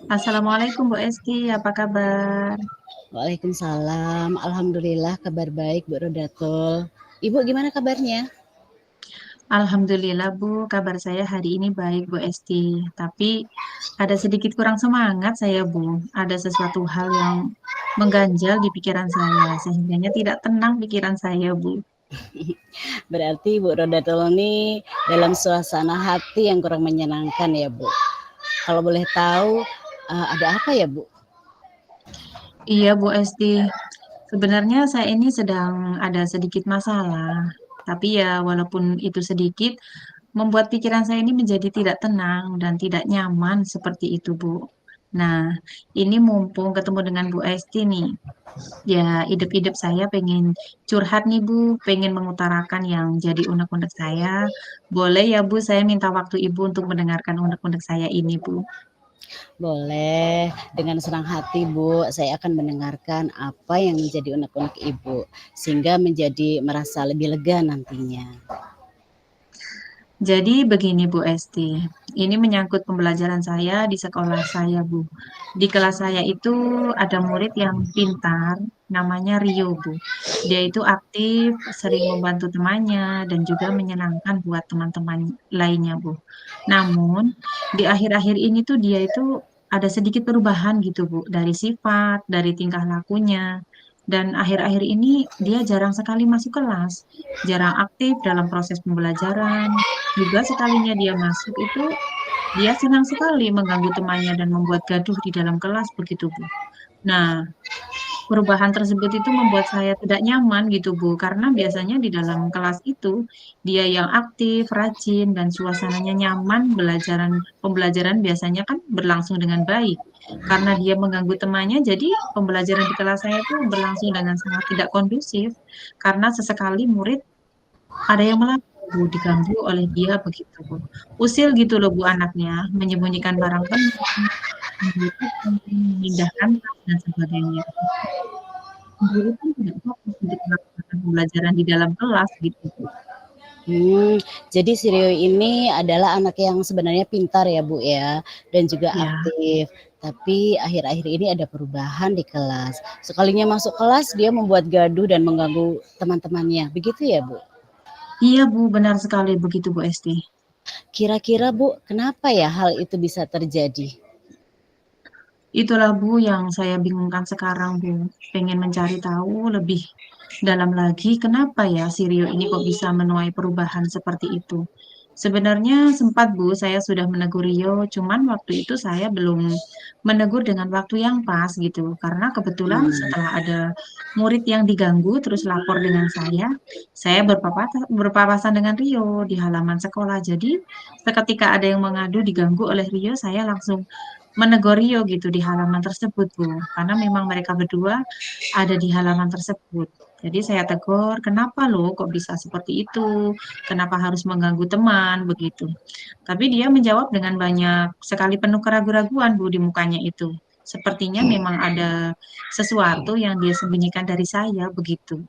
Assalamualaikum Bu Esti, apa kabar? Waalaikumsalam. Alhamdulillah kabar baik Bu Rodatul. Ibu gimana kabarnya? Alhamdulillah Bu, kabar saya hari ini baik Bu Esti. Tapi ada sedikit kurang semangat saya Bu. Ada sesuatu hal yang mengganjal di pikiran saya, sehingganya tidak tenang pikiran saya Bu. Berarti Bu Rodatul ini dalam suasana hati yang kurang menyenangkan ya Bu. Kalau boleh tahu ada apa ya Bu? Iya Bu Esti, sebenarnya saya ini sedang ada sedikit masalah. Tapi ya walaupun itu sedikit, membuat pikiran saya ini menjadi tidak tenang dan tidak nyaman seperti itu, Bu. Nah, ini mumpung ketemu dengan Bu Esti nih. Ya, idep-idep saya pengen curhat nih, Bu. Pengen mengutarakan yang jadi unek-unek saya. Boleh ya, Bu, saya minta waktu Ibu untuk mendengarkan unek-unek saya ini, Bu. Boleh, dengan senang hati Bu, saya akan mendengarkan apa yang menjadi unek-unek Ibu sehingga menjadi merasa lebih lega nantinya. Jadi begini Bu Esti, ini menyangkut pembelajaran saya di sekolah saya Bu. Di kelas saya itu ada murid yang pintar, namanya Rio Bu. Dia itu aktif, sering membantu temannya, dan juga menyenangkan buat teman-teman lainnya Bu. Namun di akhir-akhir ini tuh dia itu ada sedikit perubahan gitu Bu, dari sifat, dari tingkah lakunya. Dan akhir-akhir ini dia jarang sekali masuk kelas, jarang aktif dalam proses pembelajaran, juga sekalinya dia masuk itu, dia senang sekali mengganggu temannya dan membuat gaduh di dalam kelas begitu, Bu. Nah, perubahan tersebut itu membuat saya tidak nyaman gitu, Bu, karena biasanya di dalam kelas itu dia yang aktif, rajin, dan suasananya nyaman, pembelajaran biasanya kan berlangsung dengan baik. Karena dia mengganggu temannya, jadi pembelajaran di kelas saya itu berlangsung dengan sangat tidak kondusif, karena sesekali murid ada yang melakukan Bu, diganggu oleh dia begitu, Bu. Usil gitu loh Bu anaknya, menyembunyikan barang teman, membutuhkan, memindahkan tas, dan sebagainya. Guru pun tidak fokus untuk melaksanakan pembelajaran di dalam kelas gitu, Bu. Jadi si Rio ini adalah anak yang sebenarnya pintar ya Bu ya, dan juga Ya, aktif. Tapi akhir-akhir ini ada perubahan di kelas. Sekalinya masuk kelas dia membuat gaduh dan mengganggu teman-temannya. Begitu ya Bu? iya Bu, benar sekali begitu Bu Esti. Kira-kira Bu, kenapa ya hal itu bisa terjadi? Itulah Bu yang saya bingungkan sekarang Bu. Pengen mencari tahu lebih dalam lagi kenapa ya si Rio ini kok bisa menuai perubahan seperti itu. Sebenarnya sempat Bu, saya sudah menegur Rio, cuman waktu itu saya belum menegur dengan waktu yang pas gitu. Karena kebetulan Hmm. setelah ada murid yang diganggu terus lapor dengan saya berpapasan dengan Rio di halaman sekolah. Jadi seketika ada yang mengadu diganggu oleh Rio, saya langsung menegur Rio gitu di halaman tersebut, Bu. Karena memang mereka berdua ada di halaman tersebut. Jadi saya tegur, kenapa lo kok bisa seperti itu? Kenapa harus mengganggu teman begitu? Tapi dia menjawab dengan banyak sekali penuh keraguan-raguan, Bu, di mukanya itu. Sepertinya memang ada sesuatu yang dia sembunyikan dari saya begitu.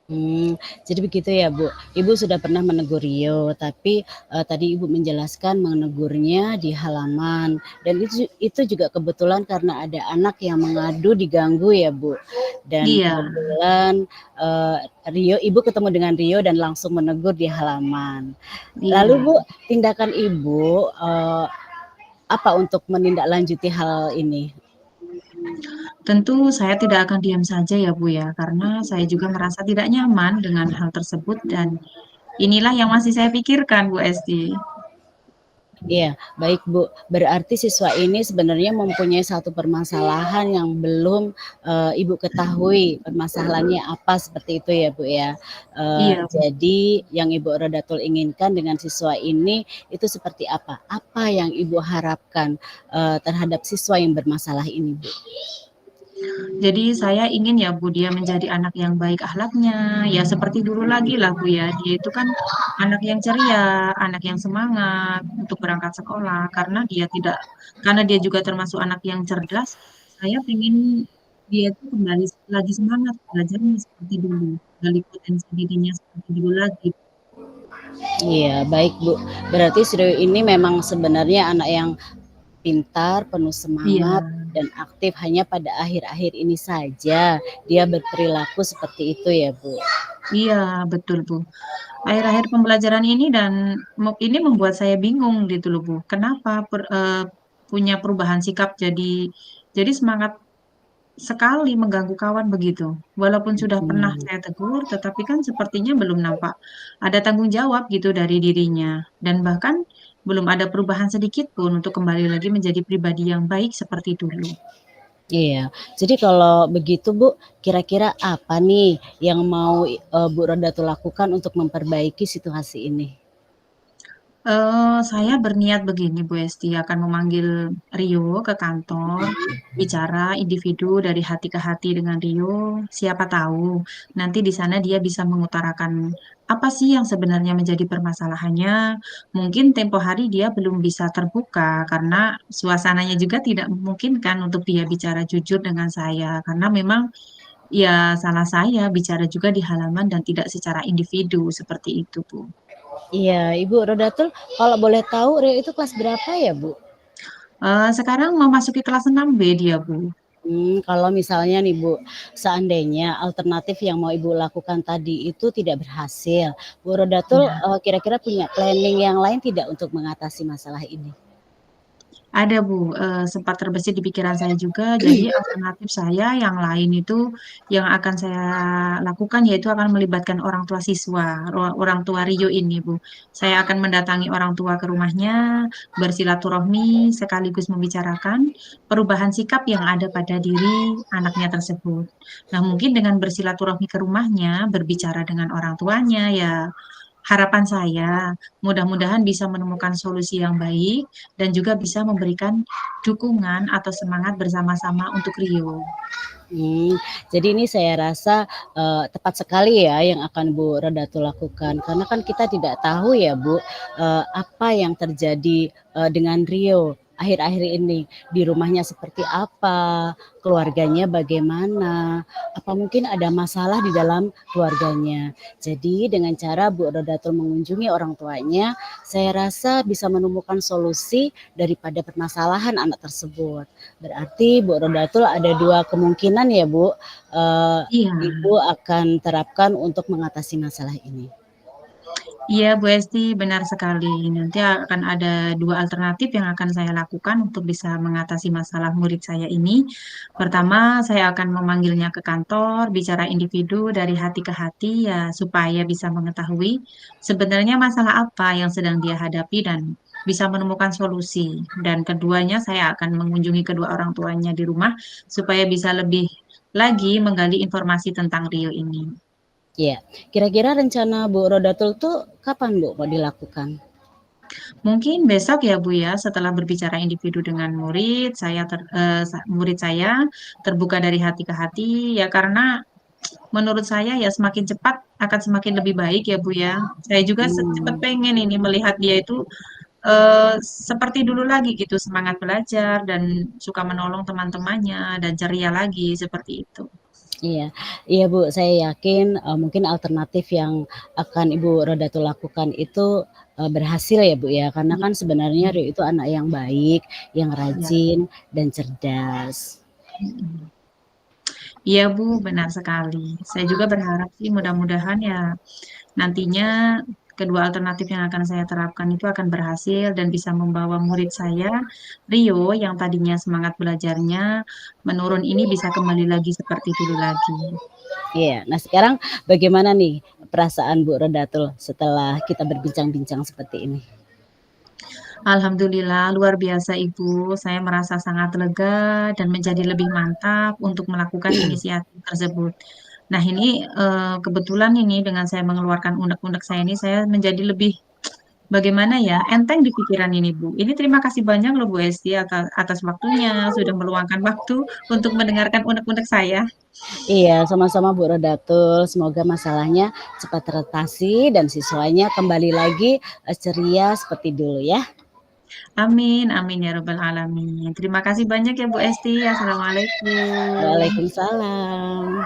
Hmm, jadi begitu ya, Bu. Ibu sudah pernah menegur Rio, tapi tadi Ibu menjelaskan menegurnya di halaman dan itu juga kebetulan karena ada anak yang mengadu diganggu ya, Bu. Dan Iya, kebetulan Rio, Ibu ketemu dengan Rio dan langsung menegur di halaman. Lalu iya. Bu, tindakan Ibu apa untuk menindaklanjuti hal ini? Tentu saya tidak akan diam saja ya Bu ya, karena saya juga merasa tidak nyaman dengan hal tersebut dan inilah yang masih saya pikirkan Bu Esti. Iya, baik Bu. Berarti siswa ini sebenarnya mempunyai satu permasalahan yang belum Ibu ketahui permasalahannya apa seperti itu ya Bu ya. Iya, Bu. Jadi yang Ibu Rodatul inginkan dengan siswa ini itu seperti apa? Apa yang Ibu harapkan terhadap siswa yang bermasalah ini Bu? Jadi saya ingin ya Bu dia menjadi anak yang baik akhlaknya, ya seperti dulu lagi lah Bu ya. Dia itu kan anak yang ceria, anak yang semangat untuk berangkat sekolah karena dia juga termasuk anak yang cerdas. Saya ingin dia itu kembali lagi semangat belajarnya seperti dulu, gali potensi dirinya seperti dulu lagi. Iya, baik Bu. Berarti Sri ini memang sebenarnya anak yang pintar, penuh Iya, semangat, dan aktif. Hanya pada akhir-akhir ini saja dia berperilaku seperti itu ya, Bu? iya, betul, Bu. Akhir-akhir pembelajaran ini dan ini membuat saya bingung gitu loh, Bu. Kenapa punya perubahan sikap jadi semangat sekali mengganggu kawan begitu. Walaupun sudah pernah Hmm. saya tegur, tetapi kan sepertinya belum nampak ada tanggung jawab gitu dari dirinya. Dan bahkan belum ada perubahan sedikit pun untuk kembali lagi menjadi pribadi yang baik seperti dulu. Iya. Jadi kalau begitu, Bu, kira-kira apa nih yang mau, Bu Rodatul lakukan untuk memperbaiki situasi ini? Saya berniat begini, Bu Esti, akan memanggil Rio ke kantor, bicara individu dari hati ke hati dengan Rio. Siapa tahu nanti di sana dia bisa mengutarakan apa sih yang sebenarnya menjadi permasalahannya. Mungkin tempo hari dia belum bisa terbuka karena suasananya juga tidak memungkinkan untuk dia bicara jujur dengan saya. Karena memang ya salah saya bicara juga di halaman dan tidak secara individu seperti itu, Bu. Iya, Ibu Rodatul, kalau boleh tahu Rio itu kelas berapa ya, Bu? Sekarang memasuki kelas 6B dia, Bu. Kalau misalnya nih Bu, seandainya alternatif yang mau Ibu lakukan tadi itu tidak berhasil, Bu Rodatul, Ya. kira-kira punya planning yang lain tidak untuk mengatasi masalah ini? Ada Bu, sempat terbesit di pikiran saya juga. Jadi alternatif saya yang lain itu yang akan saya lakukan yaitu akan melibatkan orang tua siswa, orang tua Rio ini Bu. Saya akan mendatangi orang tua ke rumahnya, bersilaturahmi sekaligus membicarakan perubahan sikap yang ada pada diri anaknya tersebut. Nah, mungkin dengan bersilaturahmi ke rumahnya, berbicara dengan orang tuanya ya harapan saya mudah-mudahan bisa menemukan solusi yang baik dan juga bisa memberikan dukungan atau semangat bersama-sama untuk Rio. Hmm, jadi ini saya rasa, tepat sekali ya yang akan Bu Rodatul lakukan, karena kan kita tidak tahu ya Bu, apa yang terjadi, dengan Rio akhir-akhir ini. Di rumahnya seperti apa, keluarganya bagaimana, apa mungkin ada masalah di dalam keluarganya. Jadi dengan cara Bu Rodatul mengunjungi orang tuanya, saya rasa bisa menemukan solusi daripada permasalahan anak tersebut. Berarti Bu Rodatul ada 2 kemungkinan ya Bu, Iya, Ibu akan terapkan untuk mengatasi masalah ini. iya Bu Esti, benar sekali. Nanti akan ada dua alternatif yang akan saya lakukan untuk bisa mengatasi masalah murid saya ini. Pertama, saya akan memanggilnya ke kantor, bicara individu dari hati ke hati ya supaya bisa mengetahui sebenarnya masalah apa yang sedang dia hadapi dan bisa menemukan solusi. Dan keduanya saya akan mengunjungi kedua orang tuanya di rumah supaya bisa lebih lagi menggali informasi tentang Rio ini. Iya, kira-kira rencana Bu Rodatul tuh kapan Bu mau dilakukan? Mungkin besok ya Bu ya, setelah berbicara individu dengan murid, murid saya terbuka dari hati ke hati ya karena menurut saya ya semakin cepat akan semakin lebih baik ya Bu ya. Saya juga cepat Mmm. pengen ini melihat dia itu seperti dulu lagi gitu, semangat belajar dan suka menolong teman-temannya dan ceria lagi seperti itu. Iya, iya Bu, saya yakin, mungkin alternatif yang akan Ibu Rodatul lakukan itu, berhasil ya Bu ya, karena Iya, kan sebenarnya Rio itu anak yang baik, yang iya. rajin, dan cerdas. Mm-mm. Iya Bu, benar sekali. Saya juga berharap sih mudah-mudahan ya nantinya kedua alternatif yang akan saya terapkan itu akan berhasil dan bisa membawa murid saya, Rio, yang tadinya semangat belajarnya menurun ini bisa kembali lagi seperti dulu lagi. Iya, nah sekarang bagaimana nih perasaan Bu Rodatul setelah kita berbincang-bincang seperti ini? Alhamdulillah, luar biasa Ibu. Saya merasa sangat lega dan menjadi lebih mantap untuk melakukan inisiatif tersebut. Nah, ini kebetulan ini dengan saya mengeluarkan unek-unek saya ini, saya menjadi lebih bagaimana ya, enteng di pikiran ini, Bu. Ini terima kasih banyak loh Bu Esti atas waktunya, sudah meluangkan waktu untuk mendengarkan unek-unek saya. Iya, sama-sama Bu Rodatul, semoga masalahnya cepat teratasi dan siswanya kembali lagi, ceria seperti dulu ya. Amin, amin ya Rabbal Alamin. Terima kasih banyak ya Bu Esti. Assalamualaikum. Waalaikumsalam.